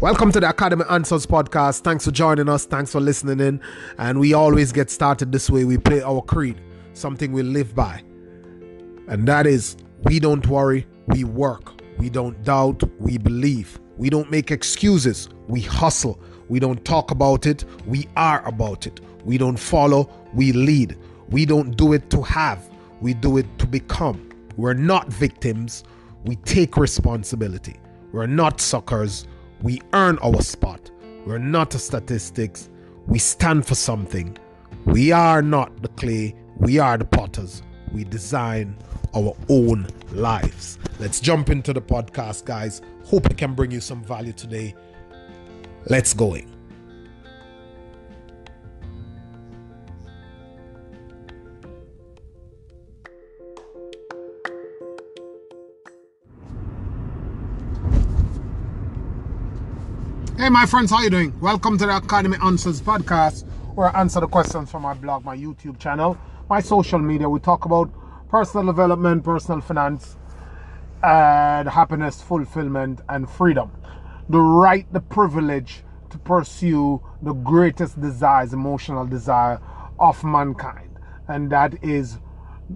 Welcome to the Academy Answers podcast. Thanks for joining us. Thanks for listening in. And we always get started this way. We play our creed, something we live by. And that is, we don't worry, we work. We don't doubt, we believe. We don't make excuses, we hustle. We don't talk about it, we are about it. We don't follow, we lead. We don't do it to have, we do it to become. We're not victims, we take responsibility. We're not suckers, we earn our spot. We're not a statistics, we stand for something. We are not the clay, we are the potters. We design our own lives. Let's jump into the podcast, guys. Hope it can bring you some value today. Let's go in. Hey my friends, how you doing? Welcome to the Academy Answers podcast, where I answer the questions from my blog, my YouTube channel, my social media. We talk about personal development, personal finance, and happiness, fulfillment, and freedom. The right, the privilege to pursue the greatest desires, emotional desire of mankind. And that is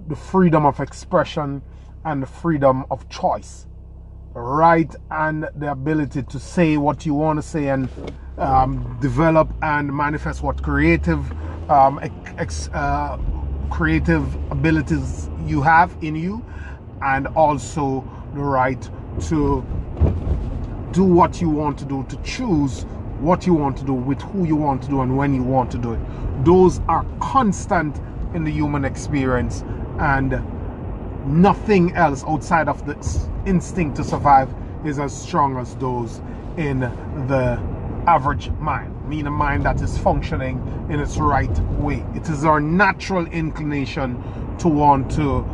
the freedom of expression and the freedom of choice. Right, and the ability to say what you want to say and develop and manifest what creative abilities you have in you, and also the right to do what you want to do, to choose what you want to do, with who you want to do, and when you want to do it. Those are constant in the human experience, and nothing else outside of the instinct to survive is as strong as those in the average mind, meaning a mind that is functioning in its right way. It is our natural inclination to want to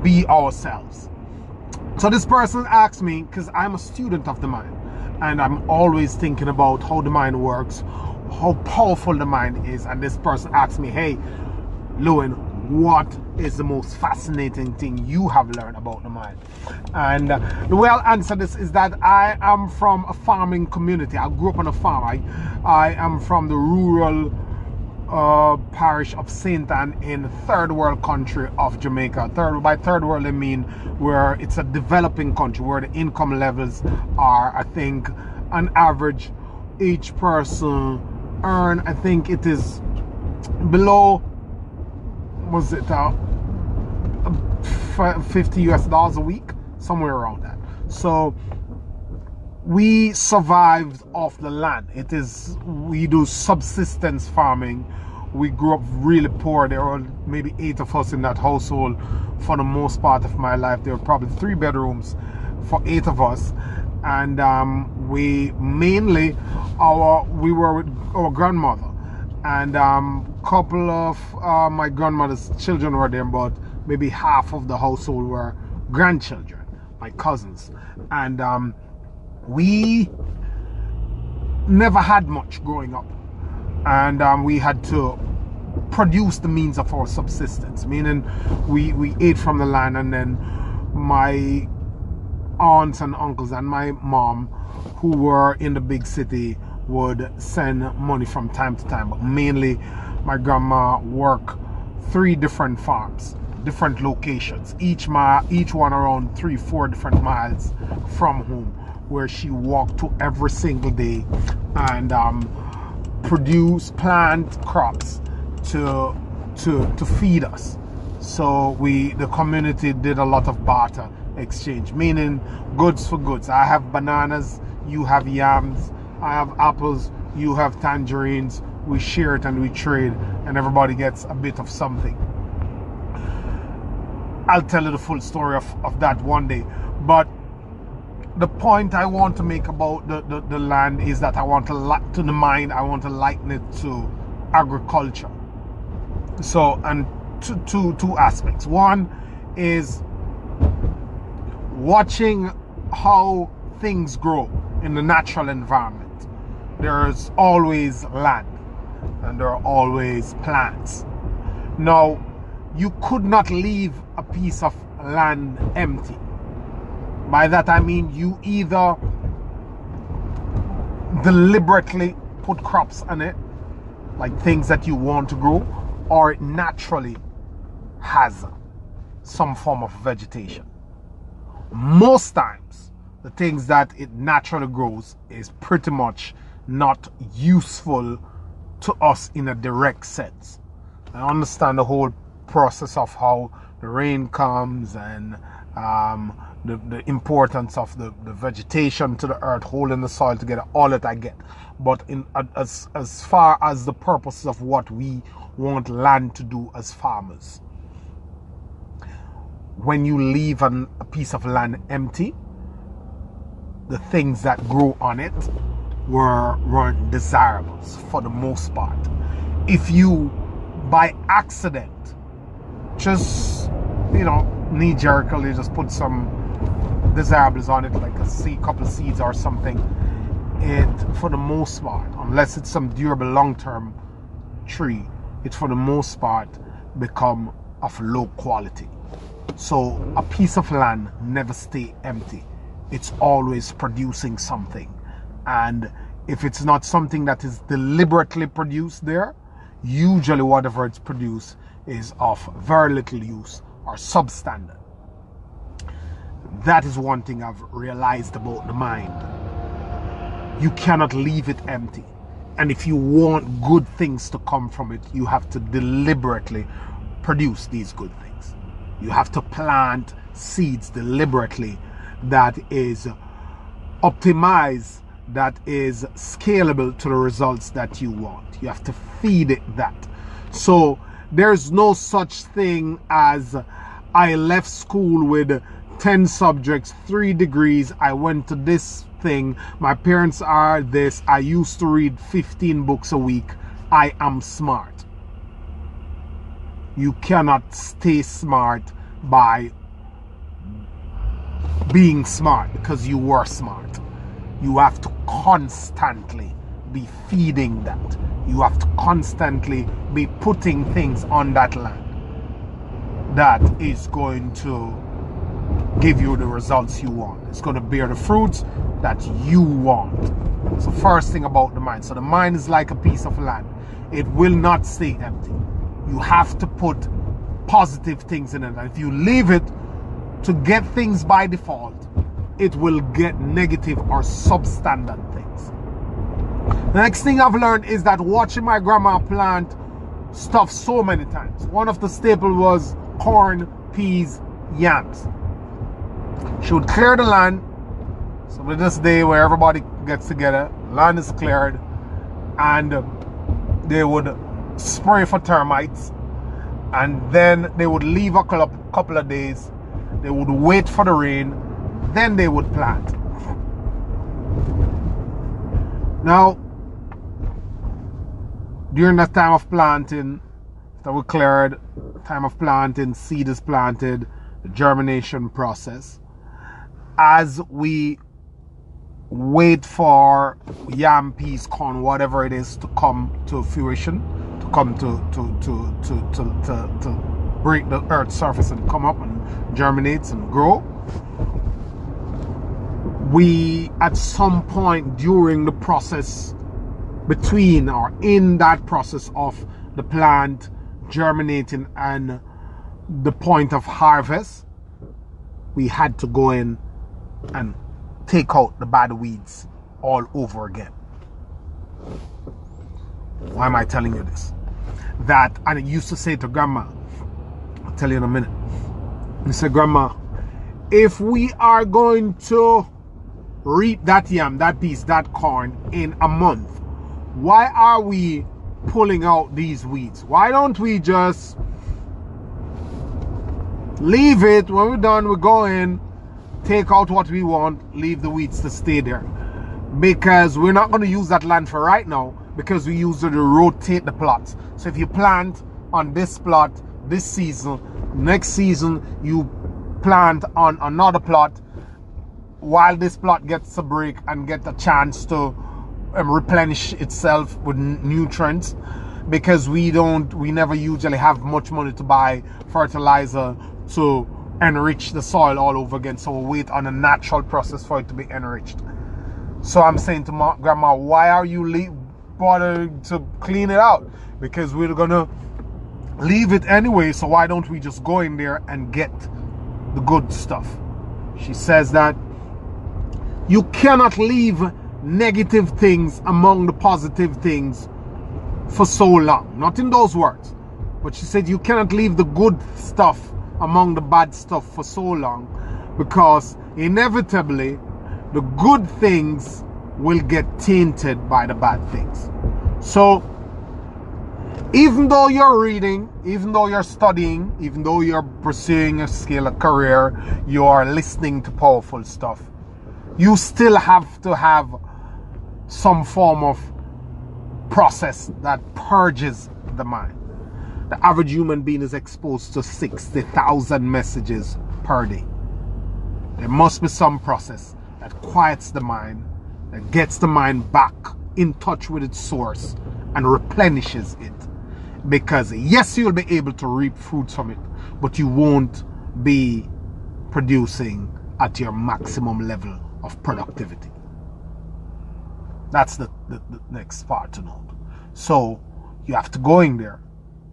be ourselves. So this person asked me, because I'm a student of the mind, and I'm always thinking about how the mind works, how powerful the mind is, and this person asked me, hey, Lewin, what is the most fascinating thing you have learned about the mind? And the way I'll answer this is that I am from a farming community. I grew up on a farm. I am from the rural parish of St. Anne in the third world country of Jamaica. By third world I mean where it's a developing country, where the income levels are, I think, on average, each person earn, I think it is below, was it $50 a week, somewhere around that. So we survived off the land. We do subsistence farming. We grew up really poor. There were maybe 8 of us in that household for the most part of my life. There were probably 3 bedrooms for 8 of us, and we were with our grandmother, and couple of my grandmother's children were there, but maybe half of the household were grandchildren, my cousins. And we never had much growing up, and we had to produce the means of our subsistence, meaning we ate from the land, and then my aunts and uncles and my mom, who were in the big city, would send money from time to time, but mainly my grandma worked 3 different farms, different locations, each one around 3-4 different miles from home, where she walked to every single day and plant crops to feed us. So the community did a lot of barter exchange, meaning goods for goods. I have bananas, you have yams. I have apples, you have tangerines. We share it and we trade, and everybody gets a bit of something. I'll tell you the full story of that one day. But the point I want to make about the land is that I want to liken it to agriculture. So, and two aspects. One is watching how things grow in the natural environment. There's always land, and there are always plants. Now, you could not leave a piece of land empty. By that I mean you either deliberately put crops on it, like things that you want to grow, or it naturally has some form of vegetation. Most times, the things that it naturally grows is pretty much not useful to us in a direct sense. I understand the whole process of how the rain comes and the importance of the vegetation to the earth holding the soil together, all that I get. But as far as the purposes of what we want land to do as farmers, when you leave a piece of land empty, the things that grow on it weren't desirables for the most part. If you by accident just knee-jerkily just put some desirables on it, like a couple of seeds or something, it for the most part, unless it's some durable long-term tree, it for the most part become of low quality. So a piece of land never stay empty. It's always producing something. And if it's not something that is deliberately produced there, usually whatever it's produced is of very little use or substandard. That is one thing I've realized about the mind. You cannot leave it empty. And if you want good things to come from it, you have to deliberately produce these good things. You have to plant seeds deliberately that is optimized, that is scalable to the results that you want. You have to feed it that. So there's no such thing as I left school with 10 subjects, 3 degrees, I went to this thing, my parents are this, I used to read 15 books a week, I am smart. You cannot stay smart by being smart because you were smart. You have to constantly be feeding that. You have to constantly be putting things on that land that is going to give you the results you want. It's going to bear the fruits that you want. So first thing about the mind. So the mind is like a piece of land. It will not stay empty. You have to put positive things in it. And if you leave it to get things by default, it will get negative or substandard things. The next thing I've learned is that watching my grandma plant stuff so many times. One of the staples was corn, peas, yams. She would clear the land. So with this day where everybody gets together, land is cleared, and they would spray for termites, and then they would leave a couple of days. They would wait for the rain, then they would plant. Now, during that time of planting, that we cleared, time of planting, seed is planted, the germination process. As we wait for yam, peas, corn, whatever it is to come to fruition, to come to break the earth's surface and come up and germinate and grow, we at some point during the process between or in that process of the plant germinating and the point of harvest, we had to go in and take out the bad weeds all over again. Why am I telling you this? That, and I used to say to grandma, I'll tell you in a minute. I said, grandma, if we are going to reap that yam, that peas, that corn in a month, why are we pulling out these weeds? Why don't we just leave it? When we're done, we go in, take out what we want, leave the weeds to stay there. Because we're not going to use that land for right now, because we use it to rotate the plots. So if you plant on this plot this season, next season you plant on another plot while this plot gets a break and get a chance to replenish itself with nutrients, because we never usually have much money to buy fertilizer to enrich the soil all over again, so we'll wait on a natural process for it to be enriched. So I'm saying to my grandma, why are you bothering to clean it out? Because we're gonna leave it anyway, so why don't we just go in there and get the good stuff? She says that you cannot leave negative things among the positive things for so long. Not in those words, but she said you cannot leave the good stuff among the bad stuff for so long, because inevitably the good things will get tainted by the bad things. So even though you're reading, even though you're studying, even though you're pursuing a skill, a career, you are listening to powerful stuff, you still have to have some form of process that purges the mind. The average human being is exposed to 60,000 messages per day. There must be some process that quiets the mind, that gets the mind back in touch with its source and replenishes it. Because yes, you'll be able to reap fruits from it, but you won't be producing at your maximum level of productivity. That's the next part to note. So you have to go in there,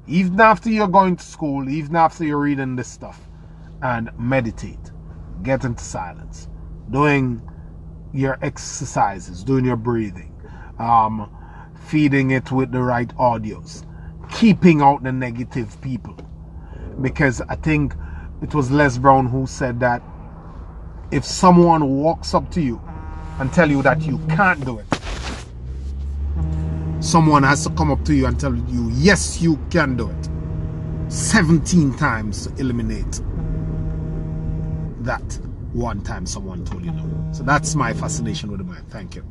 even after you're going to school, even after you're reading this stuff, and meditate, get into silence, doing your exercises, doing your breathing, feeding it with the right audios, keeping out the negative people. Because I think it was Les Brown who said that if someone walks up to you and tell you that you can't do it, someone has to come up to you and tell you, yes, you can do it, 17 times to eliminate that one time someone told you no. So that's my fascination with the mind. Thank you.